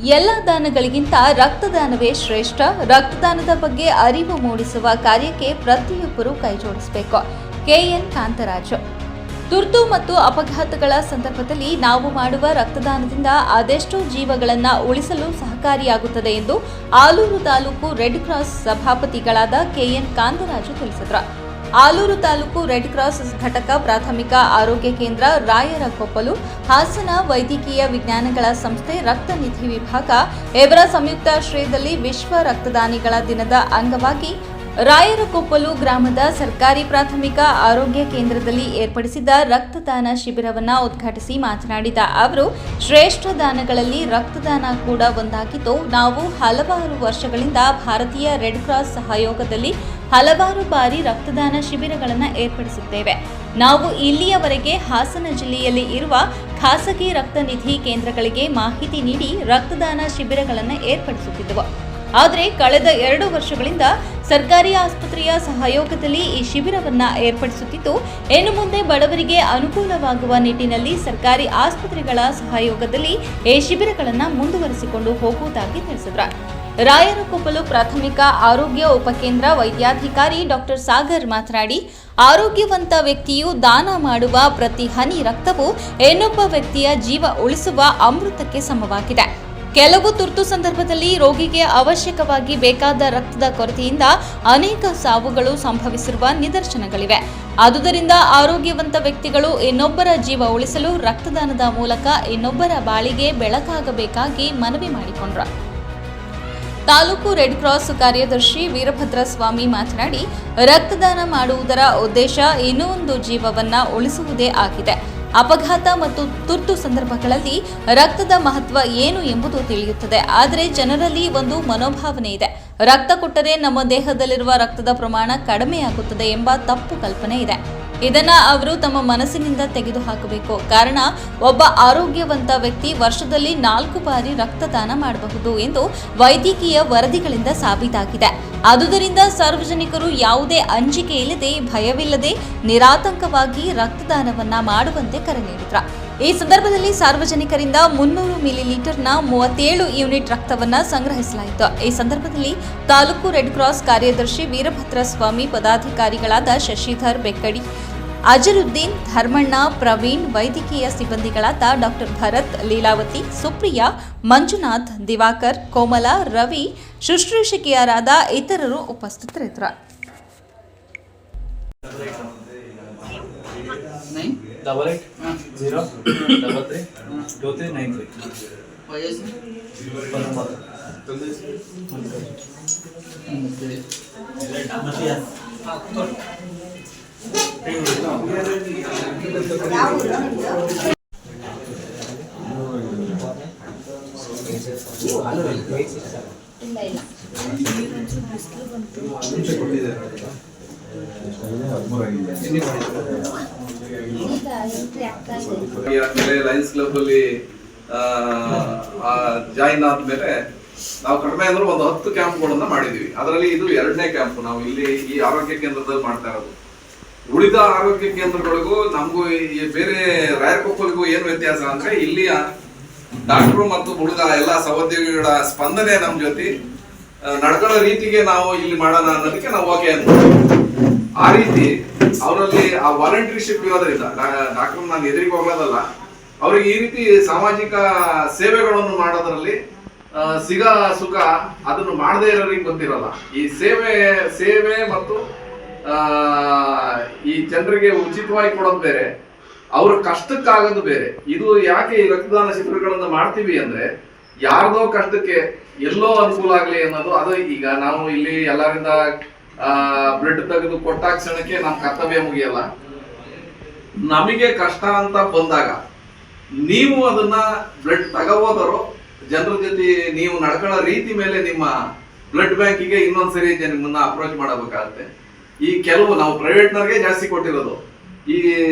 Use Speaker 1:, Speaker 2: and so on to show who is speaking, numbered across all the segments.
Speaker 1: ಎಲ್ಲ ದಾನಗಳಿಗಿಂತ ರಕ್ತದಾನವೇ ಶ್ರೇಷ್ಠ. ರಕ್ತದಾನದ ಬಗ್ಗೆ ಅರಿವು ಮೂಡಿಸುವ ಕಾರ್ಯಕ್ಕೆ ಪ್ರತಿಯೊಬ್ಬರೂ ಕೈಜೋಡಿಸಬೇಕು. ಕೆಎನ್ ಕಾಂತರಾಜು. ತುರ್ತು ಮತ್ತು ಅಪಘಾತಗಳ ಸಂದರ್ಭದಲ್ಲಿ ನಾವು ಮಾಡುವ ರಕ್ತದಾನದಿಂದ ಅದೆಷ್ಟೋ ಜೀವಗಳನ್ನು ಉಳಿಸಲು ಸಹಕಾರಿಯಾಗುತ್ತದೆ ಎಂದು ಆಲೂರು ತಾಲೂಕು ರೆಡ್ ಕ್ರಾಸ್ ಸಭಾಪತಿಗಳಾದ ಕೆಎನ್ ಕಾಂತರಾಜು ತಿಳಿಸಿದರು. ಆಲೂರು ತಾಲೂಕು ರೆಡ್ ಕ್ರಾಸ್ ಘಟಕ ಪ್ರಾಥಮಿಕ ಆರೋಗ್ಯ ಕೇಂದ್ರ, ರಾಯರಕೊಪ್ಪಲು, ಹಾಸನ ವೈದ್ಯಕೀಯ ವಿಜ್ಞಾನಗಳ ಸಂಸ್ಥೆ, ರಕ್ತ ನಿಧಿ ವಿಭಾಗ ಇವರ ಸಂಯುಕ್ತಾಶ್ರಯದಲ್ಲಿ ವಿಶ್ವ ರಕ್ತದಾನಿಗಳ ದಿನದ ಅಂಗವಾಗಿ ರಾಯರಕೊಪ್ಪಲು ಗ್ರಾಮದ ಸರ್ಕಾರಿ ಪ್ರಾಥಮಿಕ ಆರೋಗ್ಯ ಕೇಂದ್ರದಲ್ಲಿ ಏರ್ಪಡಿಸಿದ್ದ ರಕ್ತದಾನ ಶಿಬಿರವನ್ನು ಉದ್ಘಾಟಿಸಿ ಮಾತನಾಡಿದ ಅವರು, ಶ್ರೇಷ್ಠ ದಾನಗಳಲ್ಲಿ ರಕ್ತದಾನ ಕೂಡ ಒಂದಾಗಿದ್ದು, ನಾವು ಹಲವಾರು ವರ್ಷಗಳಿಂದ ಭಾರತೀಯ ರೆಡ್ ಕ್ರಾಸ್ ಸಹಯೋಗದಲ್ಲಿ ಹಲವಾರು ಬಾರಿ ರಕ್ತದಾನ ಶಿಬಿರಗಳನ್ನು ಏರ್ಪಡಿಸುತ್ತೇವೆ. ನಾವು ಇಲ್ಲಿಯವರೆಗೆ ಹಾಸನ ಜಿಲ್ಲೆಯಲ್ಲಿ ಇರುವ ಖಾಸಗಿ ರಕ್ತ ನಿಧಿ ಕೇಂದ್ರಗಳಿಗೆ ಮಾಹಿತಿ ನೀಡಿ ರಕ್ತದಾನ ಶಿಬಿರಗಳನ್ನು ಏರ್ಪಡಿಸುತ್ತಿದ್ದೆವು. ಆದರೆ ಕಳೆದ 2 ವರ್ಷಗಳಿಂದ ಸರ್ಕಾರಿ ಆಸ್ಪತ್ರೆಯ ಸಹಯೋಗದಲ್ಲಿ ಈ ಶಿಬಿರವನ್ನು ಏರ್ಪಡಿಸುತ್ತಿದ್ದು, ಇನ್ನು ಮುಂದೆ ಬಡವರಿಗೆ ಅನುಕೂಲವಾಗುವ ನಿಟ್ಟಿನಲ್ಲಿ ಸರ್ಕಾರಿ ಆಸ್ಪತ್ರೆಗಳ ಸಹಯೋಗದಲ್ಲಿ ಈ ಶಿಬಿರಗಳನ್ನು ಮುಂದುವರಿಸಿಕೊಂಡು ಹೋಗುವುದಾಗಿ ತಿಳಿಸಿದರು. ರಾಯರಕೊಪ್ಪಲು ಪ್ರಾಥಮಿಕ ಆರೋಗ್ಯ ಉಪಕೇಂದ್ರ ವೈದ್ಯಾಧಿಕಾರಿ ಡಾಕ್ಟರ್ ಸಾಗರ್ ಮಾತನಾಡಿ, ಆರೋಗ್ಯವಂತ ವ್ಯಕ್ತಿಯು ದಾನ ಮಾಡುವ ಪ್ರತಿ ಹನಿ ರಕ್ತವು ಇನ್ನೊಬ್ಬ ವ್ಯಕ್ತಿಯ ಜೀವ ಉಳಿಸುವ ಅಮೃತಕ್ಕೆ ಸಮವಾಗಿದೆ. ಕೆಲವು ತುರ್ತು ಸಂದರ್ಭದಲ್ಲಿ ರೋಗಿಗೆ ಅವಶ್ಯಕವಾಗಿ ಬೇಕಾದ ರಕ್ತದ ಕೊರತೆಯಿಂದ ಅನೇಕ ಸಾವುಗಳು ಸಂಭವಿಸಿರುವ ನಿದರ್ಶನಗಳಿವೆ. ಆದುದರಿಂದ ಆರೋಗ್ಯವಂತ ವ್ಯಕ್ತಿಗಳು ಇನ್ನೊಬ್ಬರ ಜೀವ ಉಳಿಸಲು ರಕ್ತದಾನದ ಮೂಲಕ ಇನ್ನೊಬ್ಬರ ಬಾಳಿಗೆ ಬೆಳಕಾಗಬೇಕಾಗಿ ಮನವಿ ಮಾಡಿಕೊಂಡರು. ತಾಲೂಕು ರೆಡ್ ಕ್ರಾಸ್ ಕಾರ್ಯದರ್ಶಿ ವೀರಭದ್ರ ಸ್ವಾಮಿ ಮಾತನಾಡಿ, ರಕ್ತದಾನ ಮಾಡುವುದರ ಉದ್ದೇಶ ಇನ್ನೂ ಒಂದು ಜೀವವನ್ನು ಉಳಿಸುವುದೇ ಆಗಿದೆ. ಅಪಘಾತ ಮತ್ತು ತುರ್ತು ಸಂದರ್ಭಗಳಲ್ಲಿ ರಕ್ತದ ಮಹತ್ವ ಏನು ಎಂಬುದು ತಿಳಿಯುತ್ತದೆ. ಆದರೆ ಜನರಲ್ಲಿ ಒಂದು ಮನೋಭಾವನೆ ಇದೆ, ರಕ್ತ ಕೊಟ್ಟರೆ ನಮ್ಮ ದೇಹದಲ್ಲಿರುವ ರಕ್ತದ ಪ್ರಮಾಣ ಕಡಿಮೆಯಾಗುತ್ತದೆ ಎಂಬ ತಪ್ಪು ಕಲ್ಪನೆ ಇದೆ. ಇದನ್ನು ಅವರು ತಮ್ಮ ಮನಸ್ಸಿನಿಂದ ತೆಗೆದುಹಾಕಬೇಕು. ಕಾರಣ, ಒಬ್ಬ ಆರೋಗ್ಯವಂತ ವ್ಯಕ್ತಿ ವರ್ಷದಲ್ಲಿ 4 ಬಾರಿ ರಕ್ತದಾನ ಮಾಡಬಹುದು ಎಂದು ವೈದ್ಯಕೀಯ ವರದಿಗಳಿಂದ ಸಾಬೀತಾಗಿದೆ. ಆದುದರಿಂದ ಸಾರ್ವಜನಿಕರು ಯಾವುದೇ ಅಂಜಿಕೆ ಇಲ್ಲದೆ, ಭಯವಿಲ್ಲದೆ, ನಿರಾತಂಕವಾಗಿ ರಕ್ತದಾನವನ್ನ ಮಾಡುವಂತೆ ಕರೆ ನೀಡಿದರು. ಈ ಸಂದರ್ಭದಲ್ಲಿ ಸಾರ್ವಜನಿಕರಿಂದ 300 ಮಿಲಿಲೀಟರ್ನ 37 ಯೂನಿಟ್ ರಕ್ತವನ್ನು ಸಂಗ್ರಹಿಸಲಾಯಿತು. ಈ ಸಂದರ್ಭದಲ್ಲಿ ತಾಲೂಕು ರೆಡ್ ಕ್ರಾಸ್ ಕಾರ್ಯದರ್ಶಿ ವೀರಭದ್ರ ಸ್ವಾಮಿ, ಪದಾಧಿಕಾರಿಗಳಾದ ಶಶಿಧರ್ ಬೆಕ್ಕಡಿ, ಅಜರುದ್ದೀನ್, ಧರ್ಮಣ್ಣ, ಪ್ರವೀಣ್, ವೈದ್ಯಕೀಯ ಸಿಬ್ಬಂದಿಗಳಾದ ಡಾಕ್ಟರ್ ಭರತ್, ಲೀಲಾವತಿ, ಸುಪ್ರಿಯಾ, ಮಂಜುನಾಥ್, ದಿವಾಕರ್, ಕೋಮಲ, ರವಿ, ಶುಶ್ರೂಷಕಿಯರಾದ ಇತರರು ಉಪಸ್ಥಿತರಿದ್ದರು.
Speaker 2: ಲಯನ್ಸ್ ಕ್ಲಬ್ ಅಲ್ಲಿ ಜಾಯಿನ್ ಆದ್ಮೇಲೆ ನಾವು ಕಡಿಮೆ ಅಂದ್ರೆ ಒಂದು 10 ಕ್ಯಾಂಪ್ಗಳನ್ನ ಮಾಡಿದೀವಿ. ಅದರಲ್ಲಿ ಇದು 2ನೇ ಕ್ಯಾಂಪ್ ನಾವು ಇಲ್ಲಿ ಈ ಆರೋಗ್ಯ ಕೇಂದ್ರದಲ್ಲಿ ಮಾಡ್ತಾ ಇರೋದು. ಉಳಿದ ಆರೋಗ್ಯ ಕೇಂದ್ರಗಳಿಗೂ ನಮಗೂ ಬೇರೆ ರಾಯರಕೊಪ್ಪಲಿಗೂ ಏನು ವ್ಯತ್ಯಾಸ ಅಂದ್ರೆ, ಇಲ್ಲಿ ಡಾಕ್ಟ್ರು ಮತ್ತು ಉಳಿದ ಎಲ್ಲ ಸಹೋದ್ಯೋಗಿಗಳ ಸ್ಪಂದನೆ ನಮ್ ಜೊತೆ ನಡ್ಕೊಳ್ಳೋ ರೀತಿಗೆ ನಾವು ಇಲ್ಲಿ ಮಾಡೋಣ ಅನ್ನೋದಕ್ಕೆ ನಾವು ಓಕೆ ಅಂತ. ಆ ರೀತಿ ಅವರಲ್ಲಿ ಆ ವಾಲಂಟಿಯರ್ಶಿಪ್ ಇರೋದ್ರಿಂದ ಡಾಕ್ಟರ್ ನಾನು ಎದುರಿಗೆ ಹೋಗೋದಲ್ಲ, ಅವ್ರಿಗೆ ಈ ರೀತಿ ಸಾಮಾಜಿಕ ಸೇವೆಗಳನ್ನು ಮಾಡೋದ್ರಲ್ಲಿ ಸಿಗ ಸುಖ ಅದನ್ನು ಮಾಡದೇ ಇರೋರಿಗೆ ಗೊತ್ತಿರಲ್ಲ. ಈ ಸೇವೆ ಮತ್ತು ಈ ಜನರಿಗೆ ಉಚಿತವಾಗಿ ಕೊಡೋದು ಬೇರೆ, ಅವ್ರ ಕಷ್ಟಕ್ಕಾಗೋದು ಬೇರೆ. ಇದು ಯಾಕೆ ಈ ರಕ್ತದಾನ ಶಿಬಿರಗಳನ್ನ ಮಾಡ್ತೀವಿ ಅಂದ್ರೆ, ಯಾರ್ದೋ ಕಷ್ಟಕ್ಕೆ ಎಲ್ಲೋ ಅನುಕೂಲ ಆಗ್ಲಿ ಅನ್ನೋದು. ಅದು ಈಗ ನಾವು ಇಲ್ಲಿ ಎಲ್ಲರಿಂದ ಬ್ಲಡ್ ತೆಗೆದು ಕೊಟ್ಟಾಗ ಕ್ಷಣಕ್ಕೆ ನಮ್ಮ ಕರ್ತವ್ಯ ಮುಗಿಯಲ್ಲ. ನಮಗೆ ಕಷ್ಟ ಅಂತ ಬಂದಾಗ ನೀವು ಅದನ್ನ ಬ್ಲಡ್ ತಗೋಬೋದರು, ಜನರ ಜೊತೆ ನೀವು ನಡ್ಕೊಳ್ಳೋ ರೀತಿ ಮೇಲೆ ನಿಮ್ಮ ಬ್ಲಡ್ ಬ್ಯಾಂಕಿಗೆ ಇನ್ನೊಂದ್ಸರಿ ನಿಮ್ಮನ್ನ ಅಪ್ರೋಚ್ ಮಾಡಬೇಕಾಗುತ್ತೆ. ಈ ಕೆಲವು ನಾವು ಪ್ರೈವೇಟ್ನವ್ರಿಗೆ ಜಾಸ್ತಿ ಕೊಟ್ಟಿರೋದು, ಈ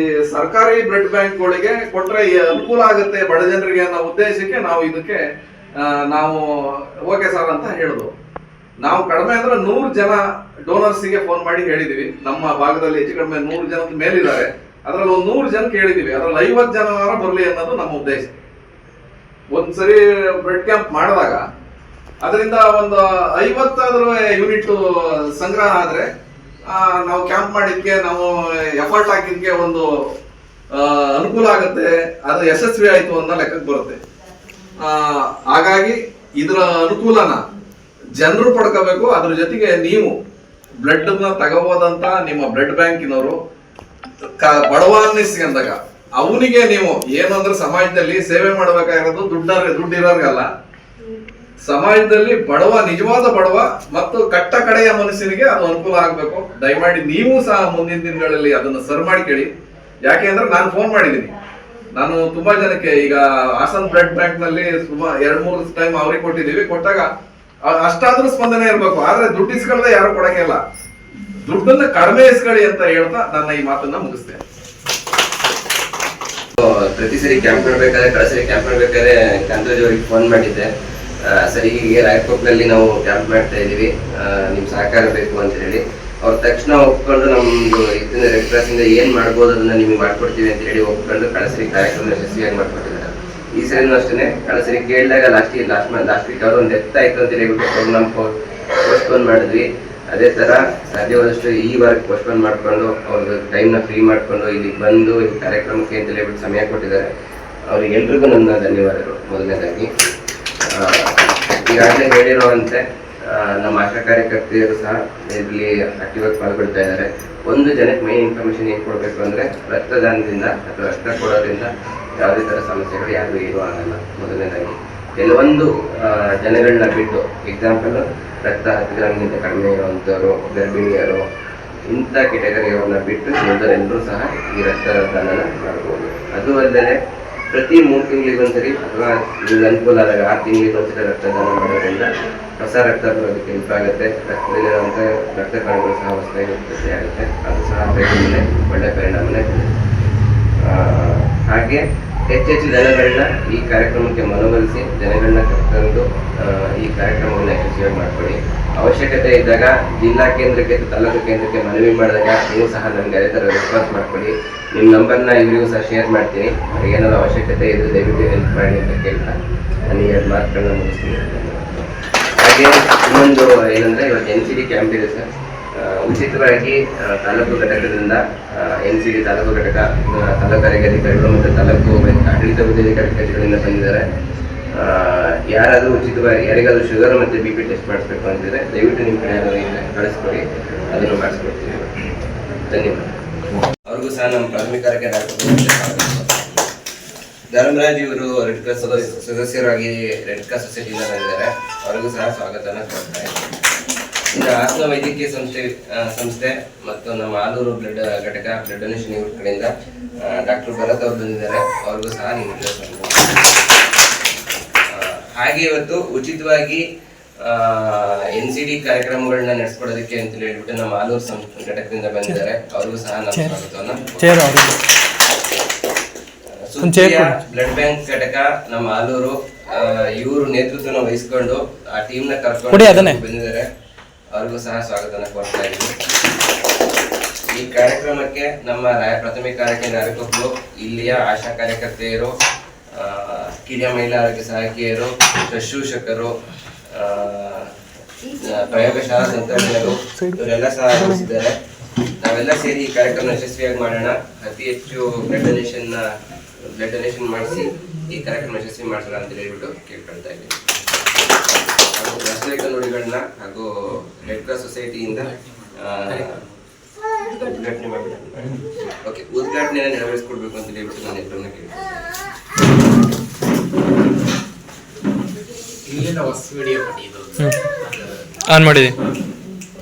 Speaker 2: ಸರ್ಕಾರಿ ಬ್ಲಡ್ ಬ್ಯಾಂಕ್ಗಳಿಗೆ ಕೊಟ್ರೆ ಅನುಕೂಲ ಆಗುತ್ತೆ ಬಡ ಜನರಿಗೆ ಅನ್ನೋ ಉದ್ದೇಶಕ್ಕೆ ನಾವು ಇದಕ್ಕೆ ನಾವು ಓಕೆ ಸರ್ ಅಂತ ಹೇಳಿದ್ವು. ನಾವು ಕಡಿಮೆ ಅಂದ್ರೆ 100 ಜನ ಡೋನರ್ಸ್ಗೆ ಫೋನ್ ಮಾಡಿ ಹೇಳಿದೀವಿ. ನಮ್ಮ ಭಾಗದಲ್ಲಿ ಹೆಚ್ಚು ಕಡಿಮೆ 100 ಜನದ ಮೇಲಿದ್ದಾರೆ. ಅದ್ರಲ್ಲಿ ಒಂದು 100 ಜನಕ್ಕೆ ಹೇಳಿದೀವಿ. ಅದ್ರಲ್ಲಿ 50 ಜನ ಬರಲಿ ಅನ್ನೋದು ನಮ್ಮ ಉದ್ದೇಶ. ಒಂದ್ಸರಿ ಬ್ಲಡ್ ಕ್ಯಾಂಪ್ ಮಾಡಿದಾಗ ಅದರಿಂದ ಒಂದು 50 ಯೂನಿಟ್ ಸಂಗ್ರಹ ಆದ್ರೆ ನಾವು ಕ್ಯಾಂಪ್ ಮಾಡಿದ್ಕೆ ನಾವು ಎಫರ್ಟ್ ಹಾಕಿದ್ಕೆ ಒಂದು ಅನುಕೂಲ ಆಗುತ್ತೆ, ಅದು ಯಶಸ್ವಿ ಆಯ್ತು ಅನ್ನೋ ಲೆಕ್ಕಕ್ಕೆ ಬರುತ್ತೆ. ಹಾಗಾಗಿ ಇದರ ಅನುಕೂಲನ ಜನರು ಪಡ್ಕೋಬೇಕು. ಅದ್ರ ಜೊತೆಗೆ ನೀವು ಬ್ಲಡ್ ನ ತಗೋಬೋದಂತ ನಿಮ್ಮ ಬ್ಲಡ್ ಬ್ಯಾಂಕಿನವರು ಬಡವ ಅನ್ನಿಸ್ಕೊಂಡಾಗ ಅವನಿಗೆ ನೀವು ಏನಂದ್ರೆ ಸಮಾಜದಲ್ಲಿ ಸೇವೆ ಮಾಡ್ಬೇಕಾಗಿರೋದು ದುಡ್ಡಿರೋರ್ಗಲ್ಲ, ಸಮಾಜದಲ್ಲಿ ಬಡವ, ನಿಜವಾದ ಬಡವ ಮತ್ತು ಕಟ್ಟ ಕಡೆಯ ಮನುಷ್ಯನಿಗೆ ಅದು ಅನುಕೂಲ ಆಗ್ಬೇಕು. ದಯಮಾಡಿ ನೀವು ಸಹ ಮುಂದಿನ ದಿನಗಳಲ್ಲಿ ಅದನ್ನ ಸರ್ ಮಾಡ್ಕೊಳ್ಳಿ. ಯಾಕೆ ಅಂದ್ರೆ ನಾನು ಫೋನ್ ಮಾಡಿದ್ದೀನಿ, ನಾನು ತುಂಬಾ ಜನಕ್ಕೆ ಈಗ ಹಾಸನ್ ಬ್ಲಡ್ ಬ್ಯಾಂಕ್ ನಲ್ಲಿ ಸುಮಾರು 2-3 ಟೈಮ್ ಅವ್ರಿಗೆ ಕೊಟ್ಟಿದ್ದೀವಿ. ಕೊಟ್ಟಾಗ ಅಷ್ಟಾದ್ರೂ ಸ್ಪಂದನೆ ಇರ್ಬೇಕು, ಆದ್ರೆ ದುಡ್ಡು ಇಸ್ಕೊಳ್ಳದೆ ಯಾರು ಕೊಡಕ್ಕೆ ಇಲ್ಲ. ದುಡ್ಡನ್ನ ಕಡಿಮೆ ಇಸ್ಕೊಳ್ಳಿ ಅಂತ ಹೇಳ್ತಾ ನನ್ನ ಈ ಮಾತನ್ನ ಮುಗಿಸ್ತೇನೆ.
Speaker 3: ಪ್ರತಿ ಸರಿ ಕ್ಯಾಂಪ್ ಮಾಡ್ಬೇಕಾದ್ರೆ ಕಳಸರಿ ಕ್ಯಾಂಪ್ ಮಾಡ್ಬೇಕಾದ್ರೆ ಕಾಂತರಾಜ್ ಅವರಿಗೆ ಫೋನ್ ಮಾಡಿದ್ದೆ, ಸರ್ ಹೀಗೆ ರಾಯಕೊಪ್ಪಲ್ಲಿ ನಾವು ಕ್ಯಾಂಪ್ ಮಾಡ್ತಾ ಇದೀವಿ, ನಿಮ್ ಸಹಕಾರ ಬೇಕು ಅಂತ ಹೇಳಿ. ಅವ್ರ ತಕ್ಷಣ ಒಪ್ಕೊಂಡು ನಮ್ದು ಇದನ್ನ ರೆಡ್ ಕ್ರಾಸ್ ಇಂದ ಏನ್ ಮಾಡ್ಬೋದು ಅದನ್ನ ನಿಮ್ಗೆ ಮಾಡ್ಕೊಡ್ತೀವಿ ಅಂತ ಹೇಳಿ ಒಪ್ಕೊಂಡು ಕಳಸರಿ ಕಾರ್ಯಕ್ರಮ ಯಶಸ್ವಿಯಾಗಿ ಮಾಡ್ಕೊಟ್ಟಿದ್ದಾರೆ. ಈ ಸರಿನೂ ಅಷ್ಟೇ ಕಳಸರಿ ಕೇಳಿದಾಗ ಲಾಸ್ಟ್ ವೀಕ್ ಅವ್ರು ಒಂದು ಡೆತ್ ಆಯ್ತು ಅಂತ ಹೇಳ್ಬಿಟ್ಟು ಪ್ರೋಗ್ರಾಮ್ ಪೋಸ್ಟ್ಪೋನ್ ಮಾಡಿದ್ವಿ. ಅದೇ ತರ ಸಾಧ್ಯವಾದಷ್ಟು ಈ ವಾರಕ್ಕೆ ಪೋಸ್ಟ್ಪೋನ್ ಮಾಡ್ಕೊಂಡು ಅವ್ರದ್ದು ಟೈಮ್ನ ಫ್ರೀ ಮಾಡ್ಕೊಂಡು ಇಲ್ಲಿ ಬಂದು ಈ ಕಾರ್ಯಕ್ರಮಕ್ಕೆ ಅಂತ ಹೇಳ್ಬಿಟ್ಟು ಸಮಯ ಕೊಟ್ಟಿದ್ದಾರೆ. ಅವ್ರಿಗೆಲ್ರಿಗೂ ನನ್ನ ಧನ್ಯವಾದಗಳು. ಮೊದಲನೇದಾಗಿ ಈಗಾಗಲೇ ಹೇಳಿರುವಂತೆ ನಮ್ಮ ಆಶಾ ಕಾರ್ಯಕರ್ತೆಯರು ಸಹ ಇದರಲ್ಲಿ ಆಕ್ಟಿವ್ ಆಗಿ ಪಾಲ್ಗೊಳ್ತಾ ಇದ್ದಾರೆ. ಒಂದು ಜನಕ್ಕೆ ಮೈನ್ ಇನ್ಫಾರ್ಮೇಶನ್ ಏನ್ ಕೊಡಬೇಕು ಅಂದ್ರೆ ರಕ್ತದಾನದಿಂದ ಅಥವಾ ರಕ್ತ ಕೊಡೋದ್ರಿಂದ ಯಾವುದೇ ತರ ಸಮಸ್ಯೆಗಳು ಯಾರು ಏನೂ ಆಗಲ್ಲ. ಮೊದಲನೇದಾಗಿ ಕೆಲವೊಂದು ಜನಗಳನ್ನ ಬಿಟ್ಟು, ಎಕ್ಸಾಂಪಲ್ ರಕ್ತ 10 ಗ್ರಾಮ್ಗಿಂತ ಕಡಿಮೆ ಇರುವಂಥವ್ರು, ಗರ್ಭಿಣಿಯರು, ಇಂಥ ಕೆಟಗರಿಯವ್ರನ್ನ ಬಿಟ್ಟು ಎಲ್ಲರೂ ಸಹ ಈ ರಕ್ತದಾನ ಮಾಡ್ಬೋದು. ಅದು ಅಲ್ಲದೆ ಪ್ರತಿ 3 ತಿಂಗಳಿಗೊಂದ್ಸರಿ ಅಥವಾ ನಿಮ್ಗೆ ಅನುಕೂಲ ಆದಾಗ 6 ತಿಂಗಳಿಗೊಂದ್ಸರಿ ರಕ್ತದಾನ ಮಾಡೋದ್ರಿಂದ ಹೊಸ ರಕ್ತ ಬರೋದಕ್ಕೆ ಹೆಲ್ಪ್ ಆಗುತ್ತೆ. ರಕ್ತದಲ್ಲಿರುವಂಥ ರಕ್ತ ಕಣಗಳು ಸಹ ಹೊಸದಾಗಿ ಉತ್ಪತ್ತಿ ಆಗುತ್ತೆ. ಅದು ಸಹ ಮೇಲೆ ಒಳ್ಳೆ ಪರಿಣಾಮನೇ ಬೀರುತ್ತೆ. ಹಾಗೆ ಹೆಚ್ಚೆಚ್ಚು ಜನಗಳನ್ನ ಈ ಕಾರ್ಯಕ್ರಮಕ್ಕೆ ಮನವೊಲಿಸಿ ಜನಗಳನ್ನ ಕರೆತಂದು ಈ ಕಾರ್ಯಕ್ರಮವನ್ನು ಯಶಸ್ವಿಯಾಗಿ ಮಾಡ್ಕೊಳ್ಳಿ. ಅವಶ್ಯಕತೆ ಇದ್ದಾಗ ಜಿಲ್ಲಾ ಕೇಂದ್ರಕ್ಕೆ ತಾಲೂಕು ಕೇಂದ್ರಕ್ಕೆ ಮನವಿ ಮಾಡಿದಾಗ ನೀವು ಸಹ ನನಗೆ ಅದೇ ಥರ ರೆಸ್ಪಾನ್ಸ್ ಮಾಡ್ಕೊಳ್ಳಿ. ನಿಮ್ಮ ನಂಬರ್ನ ಇವರಿಗೂ ಸಹ ಶೇರ್ ಮಾಡ್ತೀನಿ. ಅವ್ರಿಗೆ ಏನಾದ್ರು ಅವಶ್ಯಕತೆ ಇದ್ರೆ ದಯವಿಟ್ಟು ಹೆಲ್ಪ್ ಮಾಡಿ ಅಂತ ಕೇಳ್ತಾ ನಾನು 2 ಮಾತುಗಳನ್ನ ಮುಗಿಸ್ತೀನಿ. ಹಾಗೆ ಇನ್ನೊಂದು ಏನಂದ್ರೆ ಇವತ್ತು NCD ಕ್ಯಾಂಪ್ ಇದೆ ಸರ್. ಉಚಿತವಾಗಿ ತಾಲೂಕು ಘಟಕದಿಂದ NCD ತಾಲೂಕು ಘಟಕ, ತಾಲೂಕು ಆರೋಗ್ಯಾಧಿಕಾರಿಗಳು ಮತ್ತು ತಾಲೂಕು ಆಡಳಿತ ವೈದ್ಯಾಧಿಕಾರಿ ಕಚೇರಿಗಳಿಂದ ಬಂದಿದ್ದಾರೆ. ಯಾರಾದರೂ ಉಚಿತವಾಗಿ ಯಾರಿಗಾದ್ರೂ ಶುಗರ್ ಮತ್ತು BP ಟೆಸ್ಟ್ ಮಾಡಿಸ್ಬೇಕು ಅಂತಿದ್ರೆ ದಯವಿಟ್ಟು ನಿಮ್ಮ ಕಡೆ ಯಾರಾದ್ರೂ ಕಳಿಸ್ಕೊಡಿ, ಅದನ್ನು ಮಾಡಿಸ್ಕೊಡ್ತೀವಿ. ಧನ್ಯವಾದ. ಅವ್ರಿಗೂ ಸಹ ನಮ್ಮ ಪ್ರಾಥಮಿಕ ಆರೋಗ್ಯ ಧರ್ಮರಾಜ್ ಇವರು ರೆಡ್ ಕ್ರಾಸ್ ಸದಸ್ಯರಾಗಿ ರೆಡ್ ಕ್ರಾಸ್ ಸೊಸೈಟಿಯಿಂದ ಬಂದಿದ್ದಾರೆ. ಅವ್ರಿಗೂ ಸಹ ಸ್ವಾಗತನ ಕೊಡ್ತಾರೆ. ಇನ್ನು ಹಾಸನ ವೈದ್ಯಕೀಯ ಸಂಸ್ಥೆ ಮತ್ತು ನಮ್ಮ ಆಲೂರು ಬ್ಲಡ್ ಘಟಕ ಬ್ಲಡ್ ಡೊನೇಷನ್ ಇವ್ರ ಕಡೆಯಿಂದ ಡಾಕ್ಟರ್ ಭರತ್ ಅವರು ಬಂದಿದ್ದಾರೆ. ಅವ್ರಿಗೂ ಸಹ ನಿಮಗೆ ಹಾಗೆ ಇವತ್ತು ಉಚಿತವಾಗಿ NCD ಕಾರ್ಯಕ್ರಮಗಳನ್ನ ನಡೆಸ್ಕೊಡೋದಕ್ಕೆ ಅಂತ ಹೇಳ್ಬಿಟ್ಟು ನಮ್ಮ ಆಲೂರು ಘಟಕದಿಂದ ಬಂದಿದ್ದಾರೆ. ಅವ್ರಿಗೂ ಸಹ ನಮ್ಮ ಸ್ವಾಗತವನ್ನ. ಬ್ಲಡ್ ಬ್ಯಾಂಕ್ ಘಟಕ ನಮ್ಮ ಆಲೂರು ಇವರು ನೇತೃತ್ವನ ವಹಿಸ್ಕೊಂಡು ಆ ಟೀಮ್ ನ ಕರ್ಕೊಂಡು ಬಂದಿದ್ದಾರೆ. ಅವ್ರಿಗೂ ಸಹ ಸ್ವಾಗತನ ಕೊಡ್ತಾ ಇದ್ದೀವಿ. ಈ ಕಾರ್ಯಕ್ರಮಕ್ಕೆ ನಮ್ಮ ಪ್ರಾಥಮಿಕ ಆರೋಗ್ಯ ನಾಯಕರು, ಇಲ್ಲಿಯ ಆಶಾ ಕಾರ್ಯಕರ್ತೆಯರು, ಕಿರಿಯ ಮಹಿಳಾ ಆರೋಗ್ಯ ಸಹಾಯಕಿಯರು, ಶುಶ್ರೂಷಕರು, ಪ್ರಯೋಗಶಾಲಾ ತಂತ್ರಜ್ಞರು ಇವರೆಲ್ಲ ಸಹ ಆಗಮಿಸಿದ್ದಾರೆ. ನಾವೆಲ್ಲ ಸೇರಿ ಈ ಕಾರ್ಯಕ್ರಮ ಯಶಸ್ವಿಯಾಗಿ ಮಾಡೋಣ. ಅತಿ ಹೆಚ್ಚು ಬ್ಲಡ್ ಡೊನೇಷನ್ ಮಾಡಿಸಿ ಈ ಕಾರ್ಯಕ್ರಮ ಯಶಸ್ವಿ ಮಾಡಿಸೋಣ ಅಂತ ಹೇಳ್ಬಿಟ್ಟು ಕೇಳ್ಕೊಳ್ತಾ ಇದ್ದೀನಿ. ಹಾಗೂ ರಾಷ್ಟ್ರೀಯ ನುಡಿಗಳನ್ನ ಹಾಗೂ ರೆಡ್ ಕ್ರಾಸ್ ಸೊಸೈಟಿಯಿಂದ ಉದ್ಘಾಟನೆಯನ್ನು ನೆರವೇರಿಸಿಕೊಡ್ಬೇಕು ಅಂತ ಹೇಳ್ಬಿಟ್ಟು ನಾನು ಎಲ್ಲರನ್ನ ಕೇಳ್ತೀನಿ.
Speaker 4: ಇಲ್ಲಿಂದ ಹೊಸ ವಿಡಿಯೋ
Speaker 5: ಆನ್ ಮಾಡಿದೆ.